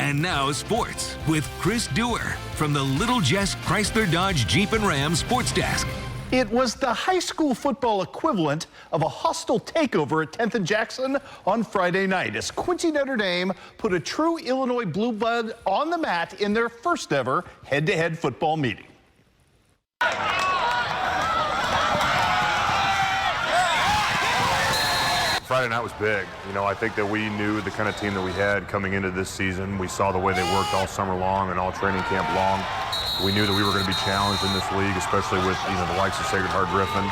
And now sports with Chris Duerr from the Little Jess Chrysler Dodge Jeep and Ram Sports Desk. It was the high school football equivalent of a hostile takeover at 10th and Jackson on Friday night as Quincy Notre Dame put a true Illinois blue blood on the mat in their first ever head-to-head football meeting. Friday night was big. You know, I think that we knew the kind of team that we had coming into this season. We saw the way they worked all summer long and all training camp long. We knew that we were going to be challenged in this league, especially with, you know, the likes of Sacred Heart Griffin.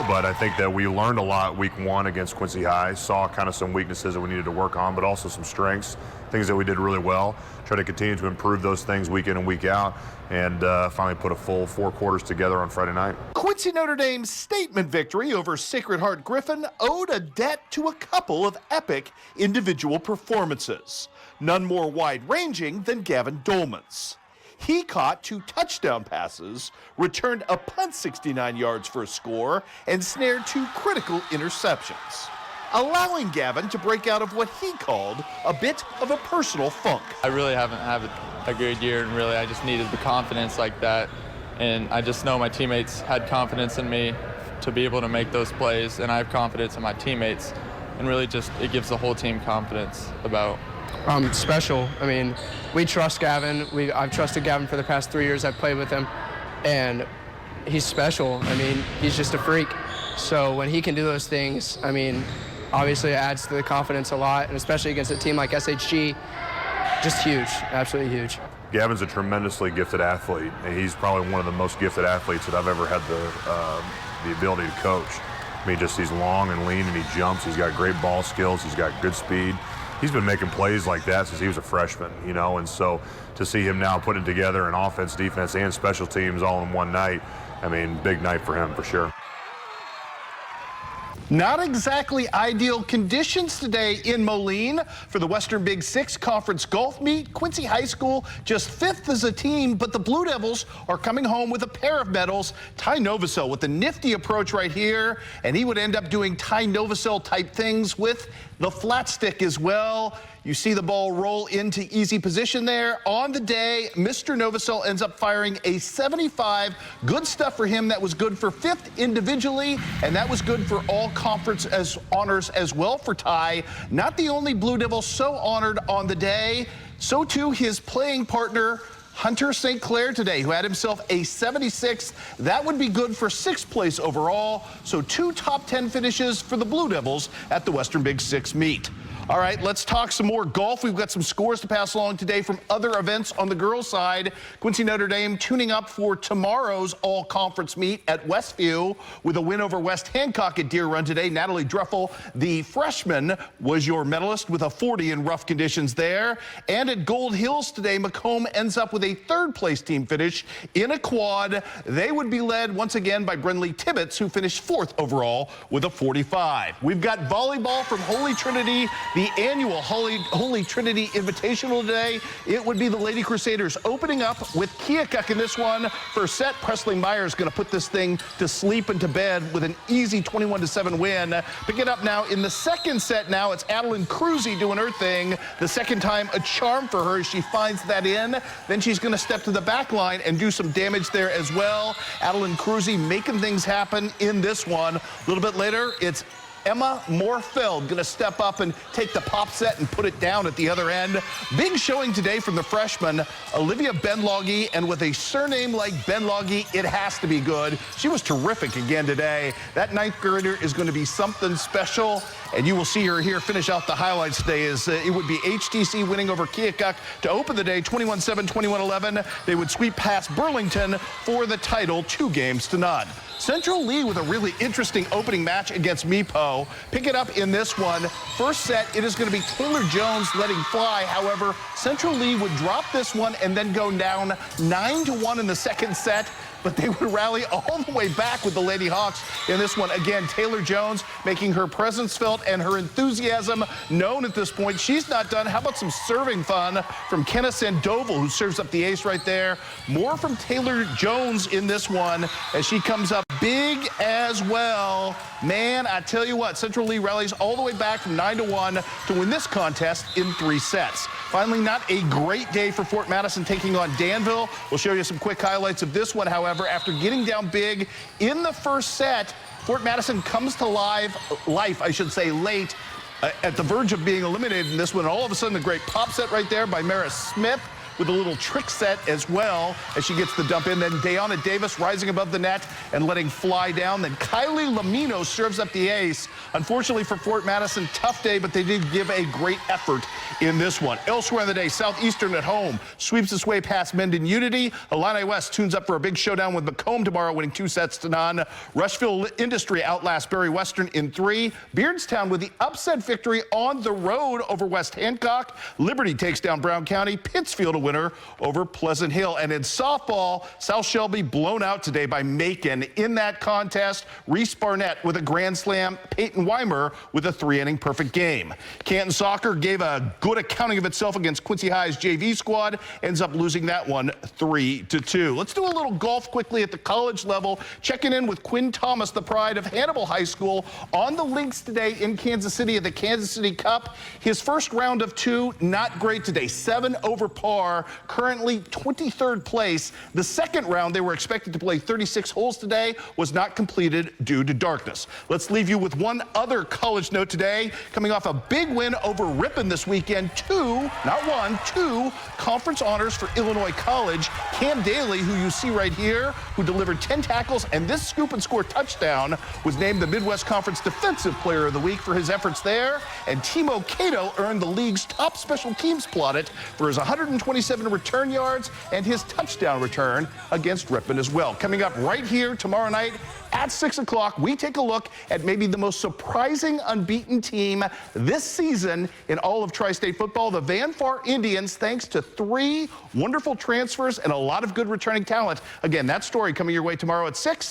But I think that we learned a lot week one against Quincy High, saw kind of some weaknesses that we needed to work on, but also some strengths, things that we did really well. Try to continue to improve those things week in and week out, and finally put a full 4 quarters together on Friday night. Quincy Notre Dame's statement victory over Sacred Heart Griffin owed a debt to a couple of epic individual performances, none more wide-ranging than Gavin Dolman's. He caught 2 touchdown passes, returned a punt 69 yards for a score, and snared 2 critical interceptions, allowing Gavin to break out of what he called a bit of a personal funk. I really haven't had a good year, and really I just needed the confidence like that. And I just know my teammates had confidence in me to be able to make those plays, and I have confidence in my teammates. And really just, it gives the whole team confidence about. Special. I mean, we trust Gavin. I've trusted Gavin for the past 3 years I've played with him, and he's special. I mean, he's just a freak. So when he can do those things, I mean, obviously it adds to the confidence a lot, and especially against a team like SHG, just huge, absolutely huge. Gavin's a tremendously gifted athlete, and he's probably one of the most gifted athletes that I've ever had the ability to coach. I mean, just he's long and lean, and he jumps. He's got great ball skills. He's got good speed. He's been making plays like that since he was a freshman, you know, and so to see him now putting together an offense, defense, and special teams all in one night, I mean, big night for him for sure. Not exactly ideal conditions today in Moline for the Western Big Six Conference Golf Meet. Quincy High School just 5th as a team, but the Blue Devils are coming home with a pair of medals. Ty Novosel with a nifty approach right here, and he would end up doing Ty Novosel type things with the flat stick as well. You see the ball roll into easy position there. On the day, Mr. Novosel ends up firing a 75. Good stuff for him. That was good for 5th individually, and that was good for all conference as honors as well for Ty. Not the only Blue Devil so honored on the day. So too his playing partner, Hunter St. Clair today, who had himself a 76. That would be good for 6th place overall. So 2 top 10 finishes for the Blue Devils at the Western Big Six meet. All right, let's talk some more golf. We've got some scores to pass along today from other events on the girls' side. Quincy Notre Dame tuning up for tomorrow's all-conference meet at Westview with a win over West Hancock at Deer Run today. Natalie Dreffel, the freshman, was your medalist with a 40 in rough conditions there. And at Gold Hills today, Macomb ends up with a 3rd-place team finish in a quad. They would be led once again by Brenly Tibbetts, who finished 4th overall with a 45. We've got volleyball from Holy Trinity, the annual Holy Trinity Invitational today. It would be the Lady Crusaders opening up with Keokuk in this one. First set, Presley Myers going to put this thing to sleep and to bed with an easy 21-7 win. Pick it up now in the 2nd set now. It's Adeline Cruzy doing her thing. The 2nd time a charm for her as she finds that in. Then she's going to step to the back line and do some damage there as well. Adeline Cruzy making things happen in this one. A little bit later, it's Emma Moorfeld going to step up and take the pop set and put it down at the other end. Big showing today from the freshman, Olivia Benlogie, and with a surname like Benlogie, it has to be good. She was terrific again today. That 9th grader is going to be something special, and you will see her here finish out the highlights today. As it would be HTC winning over Keokuk to open the day 21-7, 21-11. They would sweep past Burlington for the title 2-0. Central Lee with a really interesting opening match against Meepo. Pick it up in this one. First set, it is going to be Taylor Jones letting fly. However, Central Lee would drop this one and then go down 9-1 in the 2nd set. But they would rally all the way back with the Lady Hawks in this one. Again, Taylor Jones making her presence felt and her enthusiasm known at this point. She's not done. How about some serving fun from Kenna Sandoval, who serves up the ace right there. More from Taylor Jones in this one as she comes up. big as well. Man, I tell you what, Central Lee rallies all the way back from 9-1 to win this contest in 3 sets. Finally, not a great day for Fort Madison taking on Danville. We'll show you some quick highlights of this one, however. After getting down big in the first set, Fort Madison comes to life, late at the verge of being eliminated in this one. All of a sudden, a great pop set right there by Maris Smith, with a little trick set as well as she gets the dump in. Then Dayana Davis rising above the net and letting fly down. Then Kylie Lamino serves up the ace. Unfortunately for Fort Madison, tough day, but they did give a great effort in this one. Elsewhere in the day, Southeastern at home sweeps its way past Mendon Unity. Illini West tunes up for a big showdown with Macomb tomorrow, winning 2-0. Rushville Industry outlasts Berry Western in 3. Beardstown with the upset victory on the road over West Hancock. Liberty takes down Brown County. Pittsfield a winner over Pleasant Hill. And in softball, South Shelby blown out today by Macon. In that contest, Reese Barnett with a grand slam, Peyton Weimer with a 3-inning perfect game. Canton Soccer gave a good accounting of itself against Quincy High's JV squad, ends up losing that one 3-2. Let's do a little golf quickly at the college level. Checking in with Quinn Thomas, the pride of Hannibal High School, on the links today in Kansas City at the Kansas City Cup. His first round of 2, not great today, 7 over par, currently 23rd place. The second round, they were expected to play 36 holes today, was not completed due to darkness. Let's leave you with one other college note today. Coming off a big win over Ripon this weekend, 2 conference honors for Illinois College. Cam Daly, who you see right here, who delivered 10 tackles and this scoop and score touchdown, was named the Midwest Conference Defensive Player of the Week for his efforts there. And Timo Cato earned the league's top special teams plaudit for his 127 return yards and his touchdown return against Ripon as well. Coming up right here tomorrow night at 6 o'clock, we take a look at maybe the most surprising unbeaten team this season in all of Tri-State football, the Van Far Indians, thanks to 3 wonderful transfers and a lot of good returning talent. Again, that story coming your way tomorrow at 6